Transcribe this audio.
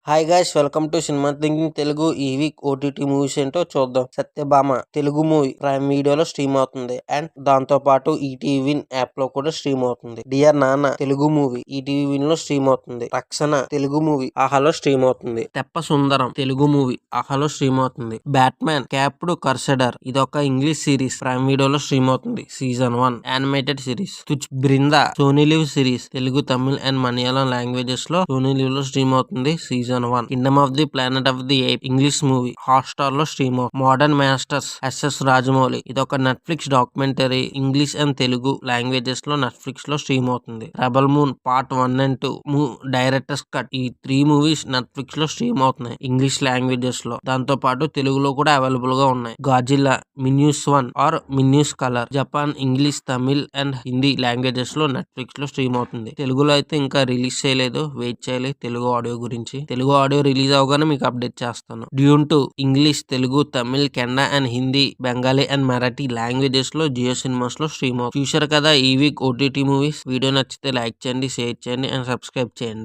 Hi guys, welcome to cinema thinking Telugu. ఈ week OTT movies ఏంటో చూద్దాం. సత్యభామ తెలుగు మూవీ ప్రైమ్ వీడియోలో స్ట్రీమ్ అవుతుంది అండ్ దాంతో పాటు ఈటీవీ విన్ యాప్ లో కూడా స్ట్రీమ్ అవుతుంది. డియర్ నాన్న తెలుగు మూవీ ఈటీవీ విన్ లో స్ట్రీమ్ అవుతుంది. రక్షణ తెలుగు మూవీ ఆహాలో స్ట్రీమ్ అవుతుంది. తెప్ప సుందరం తెలుగు మూవీ ఆహాలో స్ట్రీమ్ అవుతుంది. బ్యాట్మ్యాన్ క్యాప్డ్ కర్సెడర్ ఇదొక ఇంగ్లీష్ సిరీస్ ప్రైమ్ వీడియోలో స్ట్రీమ్ అవుతుంది. Season 1 animated series. తుచ్ Brinda Sony LIV series Telugu, Tamil and Malayalam languages లో సోనీ లివ్ లో స్ట్రీమ్ అవుతుంది. Season 1 kingdom of the planet of the ape English movie Hotstar లో స్ట్రీమ్ అవుతుంది. మోడర్న్ మాస్టర్స్ ఎస్ఎస్ రాజమౌళి ఇదొక Netflix documentary English and Telugu languages లో Netflix లో stream అవుతుంది. Rebel moon part 1 and 2 director's cut ఈ 3 movies Netflix లో stream అవుతున్నాయి English languages లో. దాంతో పాటు తెలుగులో కూడా అవైలబుల్ గా ఉన్నాయి. Godzilla minus 1 or minus colour Japan, English, Tamil and Hindi languages లో నెట్ఫ్లిక్స్ లో స్ట్రీమ్ అవుతుంది. తెలుగులో అయితే ఇంకా రిలీజ్ చేయలేదు, వెయిట్ చేయాలి తెలుగు ఆడియో గురించి. తెలుగు ఆడియో రిలీజ్ అవగానే మీకు అప్డేట్ చేస్తాను. Dune 2 English, Telugu, Tamil, Kannada and Hindi, Bengali and Marathi languages లో జియో సినిమాస్ లో స్ట్రీమ్ అవుతుంది. చూశారు కదా ఈ వీక్ ఓటీటీ మూవీస్. వీడియో నచ్చితే లైక్ చేయండి, షేర్ చేయండి అండ్ సబ్స్క్రైబ్ చేయండి.